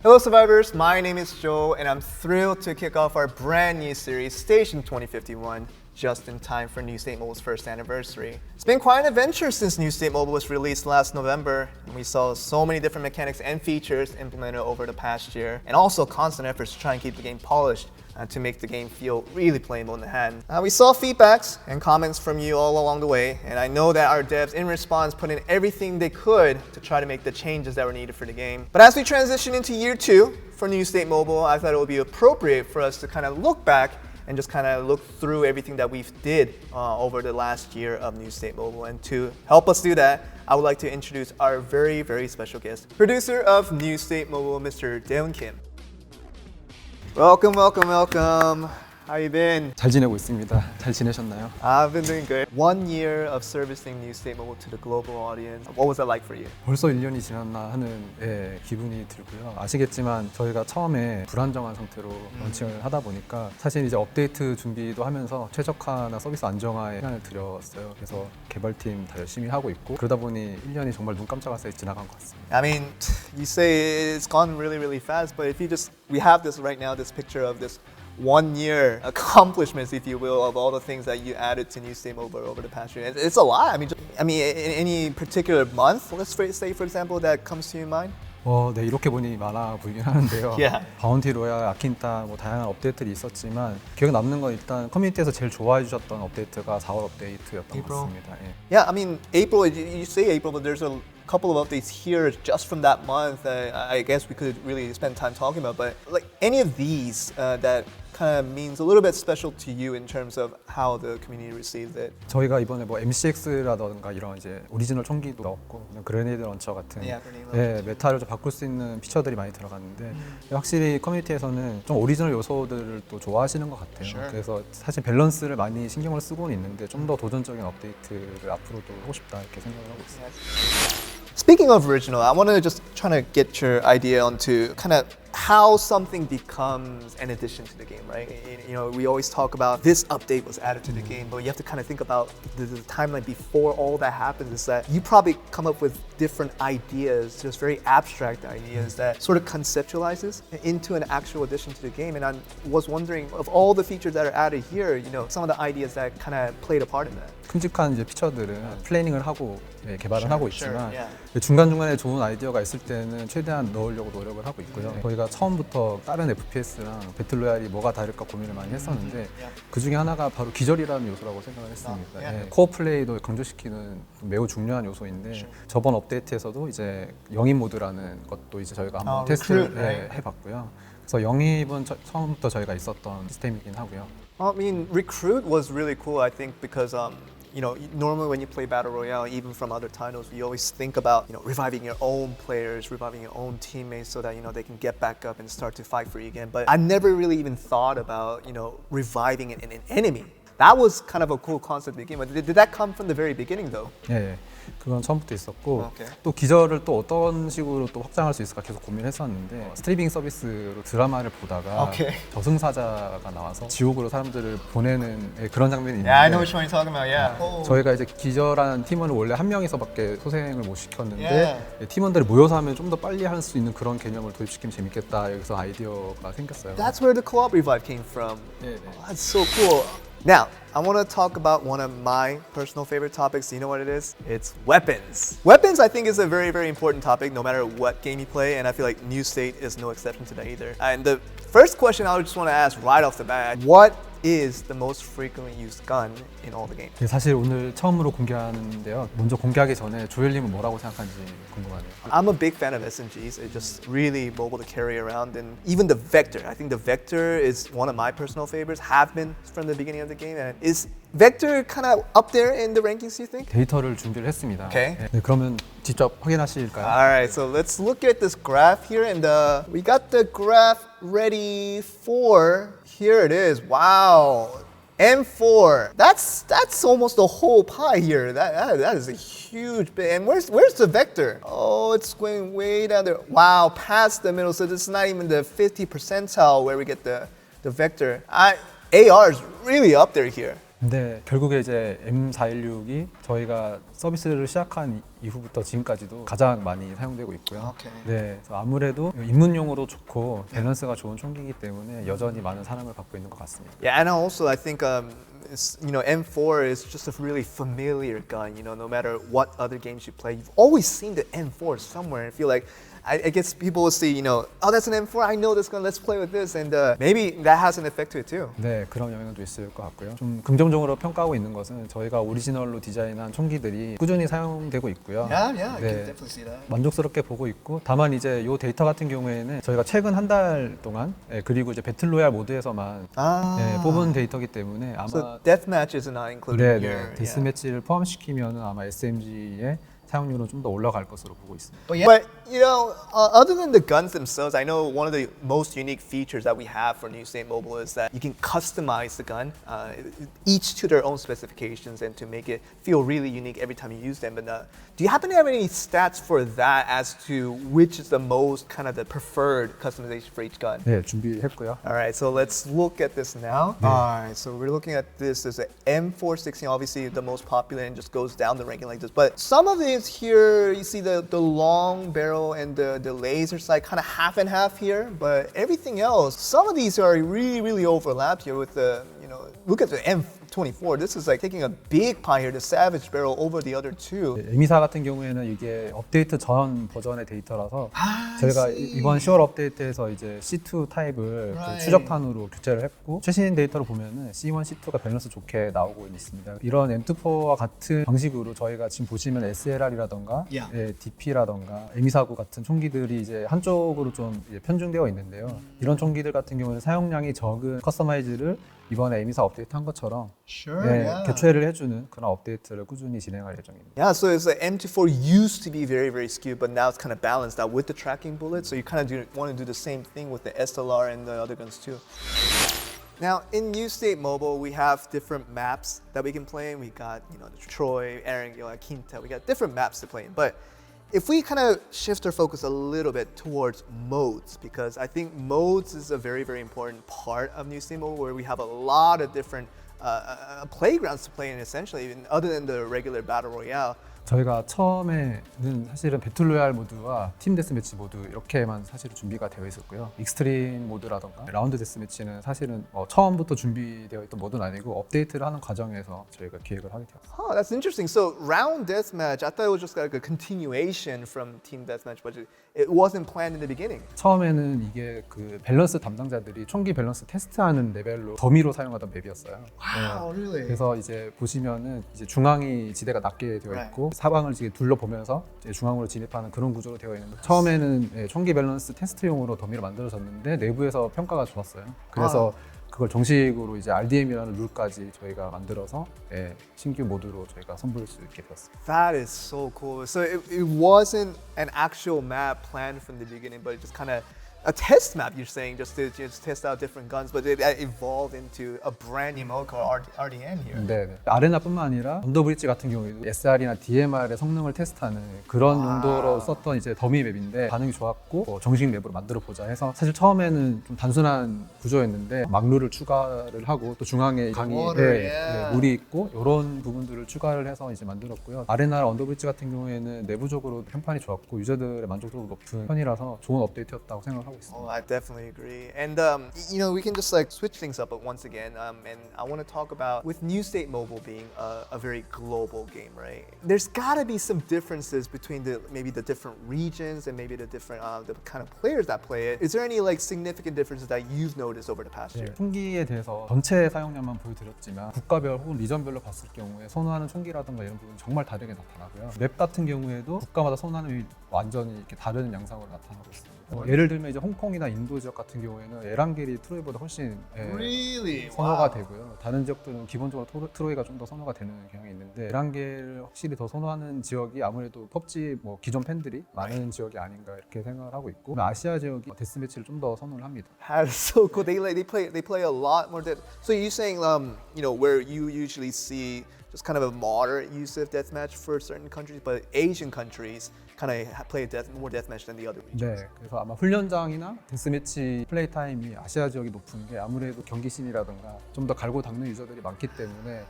Hello survivors, my name is Joe and I'm thrilled to kick off our brand new series, Station 2051, just in time for New State Mobile's first anniversary. It's been quite an adventure since New State Mobile was released last November, and we saw so many different mechanics and features implemented over the past year, and also constant efforts to try and keep the game polished to make the game feel really playable in the hand. We saw feedbacks and comments from you all along the way, and I know that our devs in response put in everything they could to try to make the changes that were needed for the game. But as we transition into year 2 for New State Mobile, I thought it would be appropriate for us to kind of look back and just kind of look through everything that we've did over the last year of New State Mobile. And to help us do that, I would like to introduce our very, very special guest, producer of New State Mobile, Mr. Daehun Kim. Welcome, welcome, welcome. How you been? 잘 지내고 있습니다. 잘 지내셨나요? I've been doing good. 1 year of servicing New State Mobile to the global audience. What was that like for you? 벌써 1년이 지났나 하는 기분이 들고요. 아시겠지만 저희가 처음에 불안정한 상태로 런칭을 하다 보니까 사실 이제 업데이트 준비도 하면서 최적화나 서비스 안정화에 시간을 들였어요. 그래서 개발팀 다 열심히 하고 있고 그러다 보니 1년이 정말 눈 깜짝할 사이 지나간 것 같습니다. I mean, you say it's gone really, really fast, but if you just, we have this right now, this picture of this 1 year accomplishments, if you will, of all the things that you added to New State Mobile over the past year. It's a lot. I mean, in any particular month, let's say, for example, that comes to your mind? 네, 이렇게 보니 많아 보이긴 하는데요. Yeah. 바운티 로얄, 아킨타 뭐 다양한 업데이트들이 있었지만 기억에 남는 건 일단 커뮤니티에서 제일 좋아해 주셨던 업데이트가 4월 업데이트였던 것 같습니다. 예. Yeah, I mean, April, you say April, but there's a couple of updates here just from that month. I guess we could really spend time talking about, but like any of these that kind of means a little bit special to you in terms of how the community received it. 저희가 이번에 뭐 MCX라던가 이런 이제 오리지널 총기도 넣었고 그레네이드 런처 같은 메타를 좀 바꿀 수 있는 피처들이 많이 들어갔는데 확실히 커뮤니티에서는 좀 오리지널 요소들을 또 좋아하시는 것 같아요. Sure. 그래서 사실 밸런스를 많이 신경을 쓰고는 있는데 좀 더 도전적인 업데이트를 앞으로도 하고 싶다 이렇게 생각을 하고 있습니다. Speaking of original, I want to just try to get your idea onto kind of how something becomes an addition to the game, right? You know, we always talk about this update was added to the game, but you have to kind of think about the timeline before all that happens. Is that you probably come up with different ideas, just very abstract ideas that sort of conceptualizes into an actual addition to the game. And I was wondering, of all the features that are added here, you know, some of the ideas that kind of played a part in that. 큼직한 이제 피처들은 플래닝을 하고 개발을 하고 있지만 yeah. 중간중간에 좋은 아이디어가 있을 때는 최대한 넣으려고 노력을 하고 있고요. 저희가 처음부터 다른 FPS랑 배틀로얄이 뭐가 다를까 고민을 많이 했었는데 그 중에 하나가 바로 기절이라는 요소라고 생각을 했습니다. 코어 플레이도 강조시키는 매우 중요한 요소인데 저번 업데이트에서도 이제 영입 모드라는 것도 이제 저희가 한번 테스트를 해봤고요. 그래서 영입은 처음부터 저희가 있었던 시스템이긴 하고요. I mean, Recruit was really cool, I think, because you know, normally when you play Battle Royale, even from other titles, you always think about, you know, reviving your own players, reviving your own teammates so that, you know, they can get back up and start to fight for you again. But I never really even thought about, you know, reviving an enemy. That was kind of a cool concept in the game. Did that come from the very beginning, though? 네, 그건 처음부터 있었고 또 기절을 또 어떤 식으로 또 확장할 수 있을까 계속 고민했었는데 스트리밍 서비스로 드라마를 보다가 저승사자가 나와서 지옥으로 사람들을 보내는 그런 장면이 있는데 Yeah, I know which one you're talking about, yeah. 저희가 이제 기절한 팀원을 원래 한 명이서밖에 소생을 못 시켰는데 팀원들이 모여서 하면 좀 더 빨리 할 수 있는 그런 개념을 도입시키면 재밌겠다 여기서 아이디어가 생겼어요. That's where the co-op revive came from. Oh, that's so cool. Now, I want to talk about one of my personal favorite topics. You know what it is? It's weapons. Weapons, I think, is a very, very important topic no matter what game you play, and I feel like New State is no exception to that either. And the first question I just want to ask right off the bat, what is the most frequently used gun in all the games? 사실 오늘 처음으로 공개하는데요. 먼저 공개하기 전에 조엘님은 뭐라고 생각하는지 궁금하네요. I'm a big fan of SMGs. It's just really mobile to carry around, and even the Vector. I think the Vector is one of my personal favorites. Have been from the beginning of the game, and is Vector kind of up there in the rankings, you think? 데이터를 준비를 했습니다. Okay. 네, 그러면 직접 확인하실까요? All right, so let's look at this graph here, and we got the graph ready for. Here it is. Wow. M4. That's almost the whole pie here. That is a huge bit. And where's the Vector? Oh, it's going way down there. Wow, past the middle. So this is not even the 50 percentile where we get the Vector. AR is really up there here. 근데 결국에 이제 M416이 저희가 서비스를 시작한 이후부터 지금까지도 가장 많이 사용되고 있고요. 오케이. 네, 그래서 아무래도 입문용으로 좋고 밸런스가 좋은 총기이기 때문에 여전히 많은 사랑을 받고 있는 것 같습니다. Yeah, and also I think M4 is just a really familiar gun. No matter what other games you play, you've always seen the M4 somewhere. And feel like I guess people will see, oh, that's an M4. I know this gun. Let's play with this. And maybe that has an effect to it too. 네, 그런 영향도 있을 것 같고요. 좀 긍정적으로 평가하고 있는 것은 저희가 오리지널로 디자인한 총기들이 꾸준히 사용되고 있고요. Yeah, I can 네, definitely see that. 만족스럽게 보고 있고, 다만 이제 이 데이터 같은 경우에는 저희가 최근 한 달 동안 그리고 이제 배틀로얄 모드에서만 뽑은 데이터이기 때문에 아마 So deathmatch is not included 네, here. 네, 데스매치를 포함시키면 아마 SMG의 사용률은 좀 더 올라갈 것으로 보고 있습니다. But other than the guns themselves, I know one of the most unique features that we have for New State Mobile is that you can customize the gun, each to their own specifications, and to make it feel really unique every time you use them. But do you happen to have any stats for that as to which is the most kind of the preferred customization for each gun? 네, 준비했고요. All right, so let's look at this now. All right, so we're looking at this as an M416, obviously the most popular and just goes down the ranking like this. But some of these here, you see the long barrel and the laser sight kind of half and half here. But everything else, some of these are really, really overlapped here with the, look at the M24. This is like taking a big pie here, the Savage barrel over the other two. 에미사 같은 경우에는 이게 업데이트 전 버전의 데이터라서 저희가 I see. 이번 10월 업데이트에서 이제 C2 타입을 Right. 추적탄으로 교체를 했고 최신 데이터로 보면은 C1, C2가 밸런스 좋게 나오고 있습니다. 이런 M24와 같은 방식으로 저희가 지금 보시면 SLR이라던가 Yeah. DP라던가 에미사구 같은 총기들이 이제 한쪽으로 좀 이제 편중되어 있는데요. 이런 총기들 같은 경우는 사용량이 적은 커스터마이즈를 이번에 에미사 업데이트 한 것처럼 Sure, 네, yeah. 교체를 해주는 그런 업데이트를 꾸준히 진행할 예정입니다. Yeah, so it's like M24 used to be very, very skewed, but now it's kind of balanced out with the tracking bullet. So you kind of want to do the same thing with the SLR and the other guns too. Now, in New State Mobile, we have different maps that we can play in. We got, the Troy, Erangel, Quinta. We got different maps to play in. But if we kind of shift our focus a little bit towards modes, because I think modes is a very, very important part of New State Mobile, where we have a lot of different playgrounds to play in, essentially, even other than the regular battle royale. 저희가 처음에는 사실은 배틀로얄 모드와 팀 데스매치 모드 이렇게만 사실은 준비가 되어 있었고요. 익스트림 모드라던가 라운드 데스매치는 사실은 처음부터 준비되어 있던 모드는 아니고 업데이트를 하는 과정에서 저희가 기획을 하게 되었습니다. Oh, that's interesting. So round deathmatch, I thought it was just like a continuation from team deathmatch, but it wasn't planned in the beginning. 처음에는 이게 그 밸런스 담당자들이 총기 밸런스 테스트하는 레벨로 더미로 사용하던 맵이었어요. Wow, really? 그래서 이제 보시면은 이제 중앙이 지대가 낮게 되어 있고 사방을 이제 둘러보면서 이제 중앙으로 진입하는 그런 구조로 되어 있는데 처음에는 총기 밸런스 테스트용으로 더미를 만들어졌는데 내부에서 평가가 좋았어요. 그래서 그걸 정식으로 이제 RDM이라는 룰까지 저희가 만들어서 신규 모드로 저희가 선보일 수 있게 되었습니다. That is so cool. So it wasn't an actual map planned from the beginning, but it just kind of a test map, you're saying, just to test out different guns, but it evolved into a brand new mode called RDN here. 네. 아레나뿐만 아니라 언더브리지 같은 경우에도 SR이나 DMR의 성능을 테스트하는 그런 용도로 썼던 이제 더미 맵인데 반응이 좋았고 정식 맵으로 만들어 보자 해서 사실 처음에는 좀 단순한 구조였는데 막루를 추가를 하고 또 중앙에 강의에 물이 있고 이런 부분들을 추가를 해서 이제 만들었고요. 아레나 언더브리지 같은 경우에는 내부적으로 평판이 좋았고 유저들의 만족도도 높은 편이라서 좋은 업데이트였다고 생각하고 있습니다. Oh, I definitely agree. And we can just like switch things up once again. And I want to talk about with New State Mobile being a very global game, right? There's got to be some differences between maybe the different regions and maybe the different the kind of players that play it. Is there any like significant differences that you've noticed over the past year? 총기에 대해서 전체 사용량만 보여드렸지만 국가별 혹은 리전별로 봤을 경우에 선호하는 총기라든가 이런 부분이 정말 다르게 나타나고요. 맵 같은 경우에도 국가마다 선호하는 완전히 이렇게 다른 양상으로 나타나고 있습니다. 예를 들면 이제 홍콩이나 인도 지역 같은 경우에는 에란겔이 트로이보다 훨씬 선호가 되고요. 다른 지역들은 기본적으로 트로이가 좀 더 선호가 되는 경향이 있는데 에란겔을 확실히 더 선호하는 지역이 아무래도 펍지 기존 팬들이 많은 지역이 아닌가 이렇게 생각을 하고 있고 아시아 지역이 데스매치를 좀 더 선호를 합니다. That is so cool. They play a lot more. So you're saying where you usually see just kind of a moderate use of deathmatch for certain countries, but Asian countries kind of play more deathmatch than the other regions. 네, 그래서 아마 훈련장이나 데스매치 플레이 타임이 아시아 지역이 높은 게 아무래도 경기신이라든가 좀 더 갈고 닦는 유저들이 많기 때문에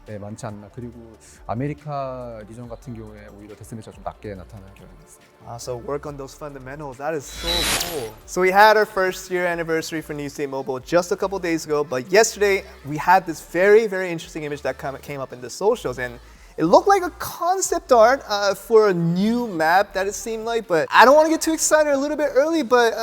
네, 많지 않나. 그리고 아메리카 리전 같은 경우에 오히려 데스매치가 좀 낮게 나타나는 경향이 있습니다. So work on those fundamentals. That is so cool. So we had our first year anniversary for New State Mobile just a couple days ago, but yesterday we had this very, very interesting image that came up in the socials, and it looked like a concept art for a new map that it seemed like, but I don't want to get too excited a little bit early, but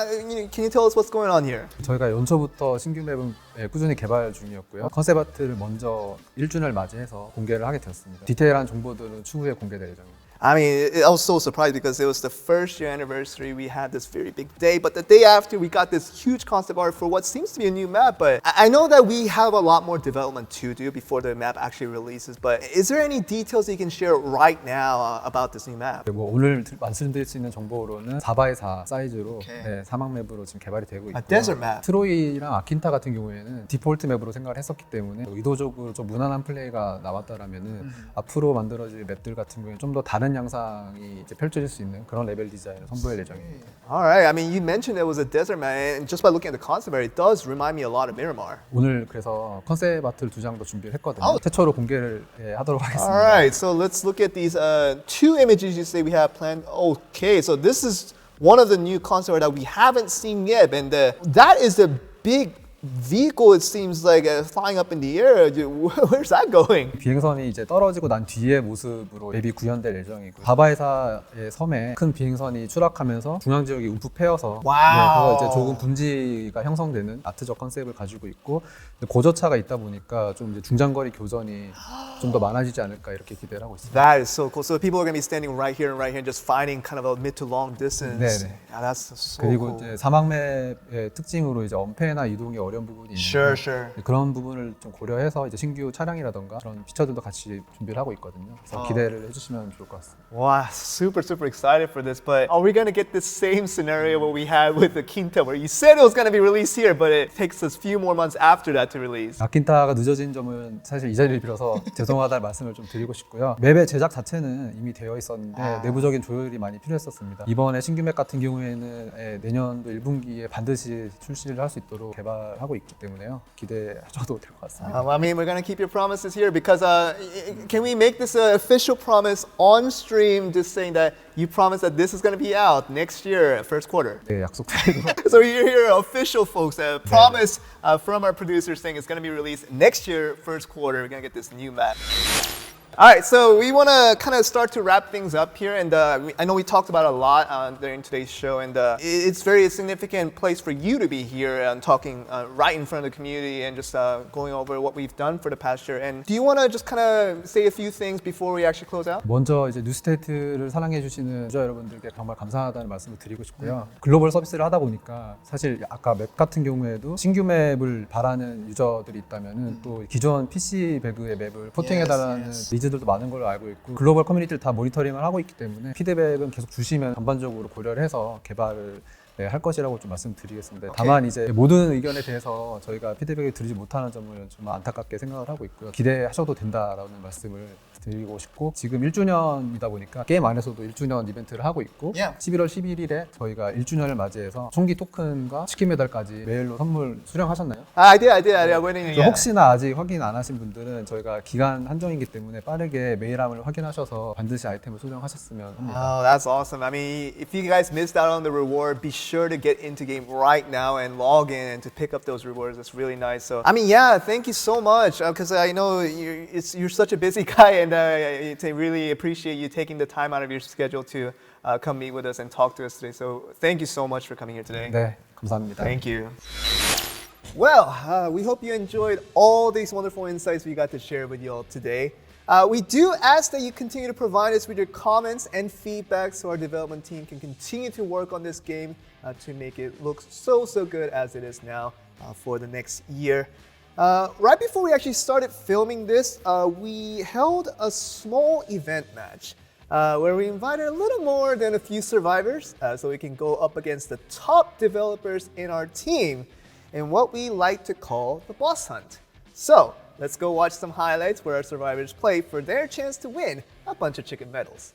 can you tell us what's going on here? 저희가 연초부터 신규 맵은 꾸준히 개발 중이었고요. 컨셉 아트를 먼저 1주년을 맞이해서 공개를 하게 되었습니다. 디테일한 정보들은 추후에 공개될 예정입니다. I mean, I was so surprised because it was the first year anniversary. We had this very big day, but the day after, we got this huge concept art for what seems to be a new map. But I know that we have a lot more development to do before the map actually releases. But is there any details you can share right now about this new map? 뭐 오늘 말씀드릴 수 있는 정보로는 4x4 사이즈로 네, 사막 맵으로 지금 개발이 되고 있고요. A desert map. 트로이랑 아킨타 같은 경우에는 디폴트 맵으로 생각을 했었기 때문에 의도적으로 좀 무난한 플레이가 나왔다라면은 앞으로 만들어질 맵들 같은 경우에 좀 더 다른 양상이 이제 펼쳐질 수 있는 그런 레벨 디자인을 선보일 예정입니다. Alright, I mean, you mentioned it was a desert map, and just by looking at the concept art, it does remind me a lot of Miramar. 오늘 그래서 컨셉 아트를 2장도 준비를 했거든요. 최초로 공개를 하도록 하겠습니다. Alright, so let's look at these two images you say we have planned. Okay, so this is one of the new concept art that we haven't seen yet, and that is a big vehicle. It seems like flying up in the air. Where's that going? 비행선이 이제 떨어지고 난 뒤의 모습으로 맵이 구현될 예정이고요. 바바에사의 섬에 큰 비행선이 추락하면서 중앙 지역이 움푹 패여서 그래서 이제 조금 분지가 형성되는 아트적 컨셉을 가지고 있고 고저차가 있다 보니까 좀 이제 중장거리 교전이 좀 더 많아지지 않을까 이렇게 기대를 하고 있습니다. That is so cool. So people are going to be standing right here and right here, just fighting kind of a mid to long distance. 네네. Yeah, that's so 그리고 cool. 이제 사막 맵의 특징으로 이제 엄폐나 이동이 어려운 부분이 있는데 Sure. 그런 부분을 좀 고려해서 이제 신규 차량이라던가 그런 피처들도 같이 준비를 하고 있거든요. 그래서 기대를 해주시면 좋을 것 같습니다. Wow, super excited for this. But are we going to get the same scenario what we had with the Quinta, where you said it was going to be released here, but it takes us a few more months after that to release? 아킨타가 늦어진 점은 사실 이 자리를 빌어서 죄송하다는 말씀을 좀 드리고 싶고요. 맵의 제작 자체는 이미 되어 있었는데 내부적인 조율이 많이 필요했었습니다. 이번에 신규 맵 같은 경우에는 내년도 1분기에 반드시 출시를 할 수 있도록 개발하고 있기 때문에요. 기대하셔도 될 것 같습니다. I mean, we're going to keep your promises here because can we make this an official promise on stream, just saying that you promise that this is going to be out next year, first quarter? 네, 약속드리도록. So you're here, official folks, promise from our producers saying it's going to be released next year, first quarter. We're going to get this new map. All right, so we want to kind of start to wrap things up here, and I know we talked about a lot during today's show, and it's very significant place for you to be here and talking right in front of the community and just going over what we've done for the past year. And do you want to just kind of say a few things before we actually close out? 먼저 이제 뉴스테이트를 사랑해 주시는 유저 여러분들께 정말 감사하다는 말씀을 드리고 싶고요. 글로벌 서비스를 하다 보니까 사실 아까 맵 같은 경우에도 신규 맵을 바라는 유저들이 있다면은 또 기존 PC 배그의 맵을 포팅해달라는 니즈들도 많은 걸로 알고 있고 글로벌 커뮤니티를 다 모니터링을 하고 있기 때문에 피드백은 계속 주시면 전반적으로 고려를 해서 개발을 할 것이라고 좀 말씀드리겠습니다. 다만 이제 모든 의견에 대해서 저희가 피드백을 드리지 못하는 점을 좀 안타깝게 생각을 하고 있고요. 기대하셔도 된다라는 말씀을 드리고 싶고 지금 1주년이다 보니까 게임 안에서도 1주년 이벤트를 하고 있고 11월 11일에 저희가 1주년을 맞이해서 총기 토큰과 치킨 메달까지 메일로 선물 수령하셨나요? I did. 혹시나 아직 확인 안 하신 분들은 저희가 기간 한정이기 때문에 빠르게 메일함을 확인하셔서 반드시 아이템을 수령하셨으면 합니다. Oh, that's awesome. I mean, if you guys missed out on the reward, be sure to get into game right now and log in and to pick up those rewards. That's really nice. So, I mean, yeah, thank you so much because I know you're such a busy guy, and I really appreciate you taking the time out of your schedule to come meet with us and talk to us today. So, thank you so much for coming here today. 네, 감사합니다. Thank you. Well, we hope you enjoyed all these wonderful insights we got to share with you all today. We do ask that you continue to provide us with your comments and feedback so our development team can continue to work on this game to make it look so good as it is now for the next year. Right before we actually started filming this, we held a small event match where we invited a little more than a few survivors so we can go up against the top developers in our team in what we like to call the boss hunt. So, let's go watch some highlights where our survivors play for their chance to win a bunch of chicken medals.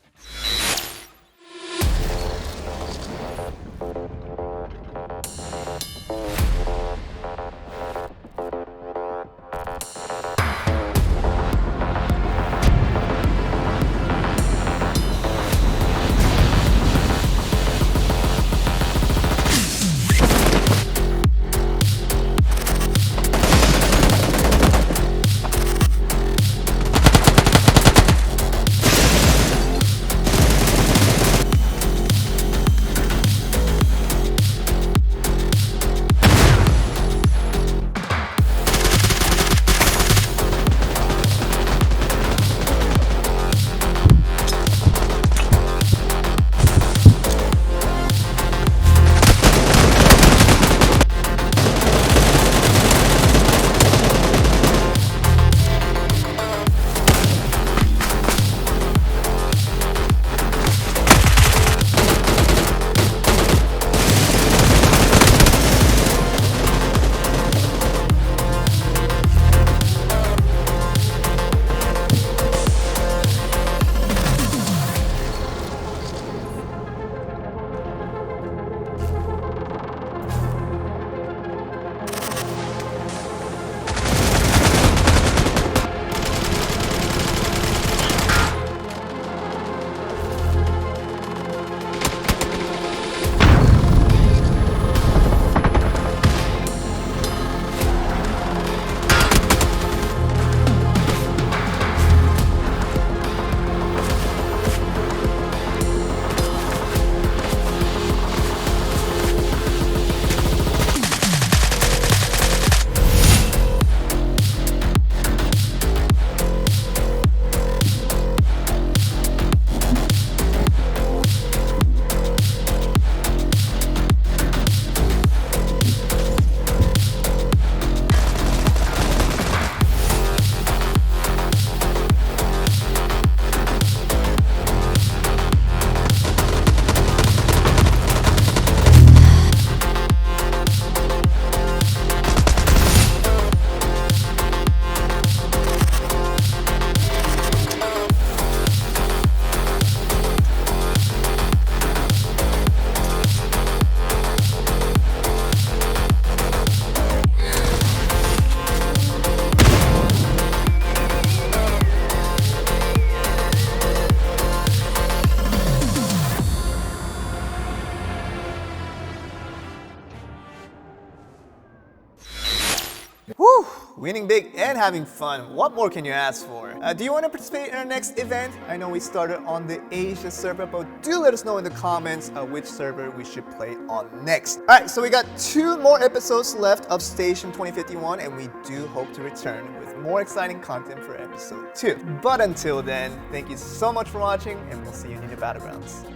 Woo! Winning big and having fun. What more can you ask for? Do you want to participate in our next event? I know we started on the Asia server, but do let us know in the comments which server we should play on next. Alright, so we got 2 more episodes left of Station 2051, and we do hope to return with more exciting content for episode 2. But until then, thank you so much for watching, and we'll see you in the battlegrounds.